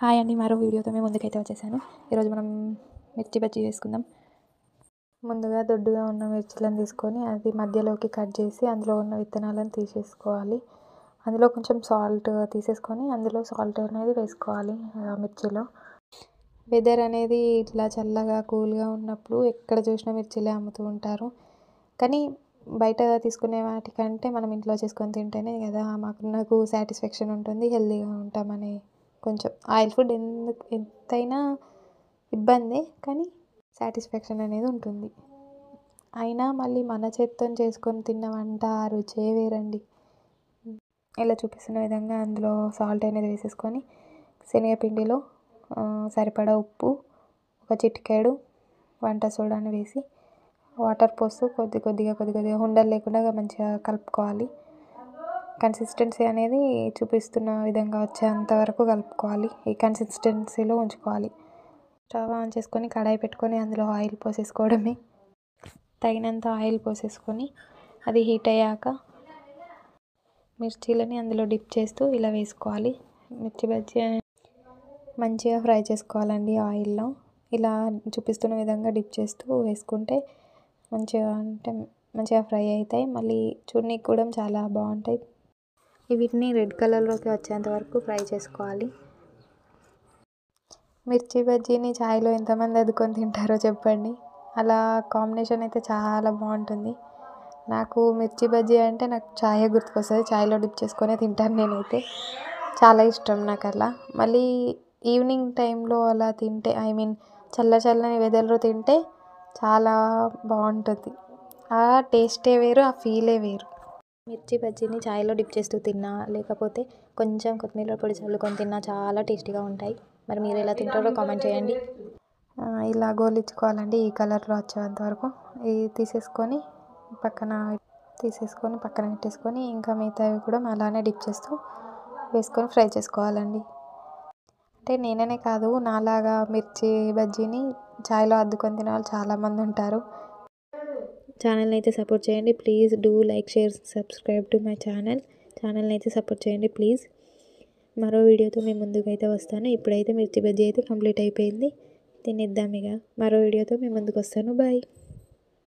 Hi అండి, మరో వీడియోతో మేము ముందుకైతే వచ్చేసాను. ఈరోజు మనం మిర్చి బజ్జీ చేసుకుందాం. ముందుగా దొడ్డుగా ఉన్న మిర్చిలను తీసుకొని అది మధ్యలోకి కట్ చేసి అందులో ఉన్న విత్తనాలను తీసేసుకోవాలి. అందులో కొంచెం సాల్ట్ తీసేసుకొని అందులో సాల్ట్ అనేది వేసుకోవాలి మిర్చిలో. వెదర్ అనేది ఇట్లా చల్లగా కూల్గా ఉన్నప్పుడు ఎక్కడ చూసినా మిర్చిలే అమ్ముతూ ఉంటారు. కానీ బయట తీసుకునే వాటికంటే మనం ఇంట్లో చేసుకొని తింటేనే కదా నాకు సాటిస్ఫాక్షన్ ఉంటుంది, హెల్తీగా ఉంటామని. కొంచెం ఆయిల్ ఫుడ్ ఎంతైనా ఇబ్బందే, కానీ సాటిస్ఫాక్షన్ అనేది ఉంటుంది. అయినా మళ్ళీ మన చేత్తో చేసుకొని తిన్న వంట ఆ రుచే వేరండి. ఇలా చూపిస్తున్న విధంగా అందులో సాల్ట్ అనేది వేసేసుకొని శనగపిండిలో సరిపడా ఉప్పు, ఒక చిటికెడు వంట సోడాని వేసి వాటర్ పోస్తూ కొద్ది కొద్దిగా ఉండలు లేకుండా మంచిగా కలుపుకోవాలి. కన్సిస్టెన్సీ అనేది చూపిస్తున్న విధంగా వచ్చేంత వరకు కలుపుకోవాలి. ఈ కన్సిస్టెన్సీలో ఉంచుకోవాలి. స్టవ్ ఆన్ చేసుకొని కడాయి పెట్టుకొని అందులో ఆయిల్ పోసేసుకోవడమే. తగినంత ఆయిల్ పోసేసుకొని అది హీట్ అయ్యాక మిర్చీలని అందులో డిప్ చేస్తూ ఇలా వేసుకోవాలి. మిర్చి బజ్జీ మంచిగా ఫ్రై చేసుకోవాలండి ఆయిల్లో. ఇలా చూపిస్తున్న విధంగా డిప్ చేస్తూ వేసుకుంటే మంచిగా ఫ్రై అవుతాయి. మళ్ళీ చూడనీకి కూడా చాలా బాగుంటాయి. వీటిని రెడ్ కలర్లోకి వచ్చేంత వరకు ఫ్రై చేసుకోవాలి. మిర్చి బజ్జీని చాయ్లో ఎంతమంది అద్దుకొని తింటారో చెప్పండి. అలా కాంబినేషన్ అయితే చాలా బాగుంటుంది. నాకు మిర్చి బజ్జీ అంటే నాకు చాయే గుర్తుకొస్తుంది. చాయ్లో డిప్ చేసుకొని తింటాను నేనైతే. చాలా ఇష్టం నాకు అలా. మళ్ళీ ఈవినింగ్ టైంలో అలా తింటే, చల్లని వెదర్లో తింటే చాలా బాగుంటుంది. ఆ టేస్టే వేరు, ఆ ఫీలే వేరు. మిర్చి బజ్జీని చాయ్లో డిప్ చేస్తూ తిన్నా, లేకపోతే కొంచెం కొత్తిమీర పొడి చల్లుకొని తిన్నా చాలా టేస్టీగా ఉంటాయి. మరి మీరు ఎలా తింటారో కామెంట్ చేయండి. ఇలా గోలించుకోవాలండి ఈ కలర్లో వచ్చేంత వరకు. ఇది తీసేసుకొని పక్కన పెట్టేసుకొని ఇంకా మిగతావి కూడా అలానే డిప్ చేస్తూ వేసుకొని ఫ్రై చేసుకోవాలండి. అంటే నేననే కాదు, నాలాగా మిర్చి బజ్జీని చాయ్లో అద్దుకొని తినే వాళ్ళు చాలామంది ఉంటారు. ఛానల్ని అయితే సపోర్ట్ చేయండి please. Do like, share, subscribe to my ఛానల్ని అయితే సపోర్ట్ చేయండి ప్లీజ్. మరో వీడియోతో మేము ముందుకైతే వస్తాను. ఇప్పుడైతే మిర్చి బజ్జీ అయితే కంప్లీట్ అయిపోయింది. తినేద్దాం ఇక. మరో వీడియోతో మేము ముందుకు వస్తాను. బాయ్.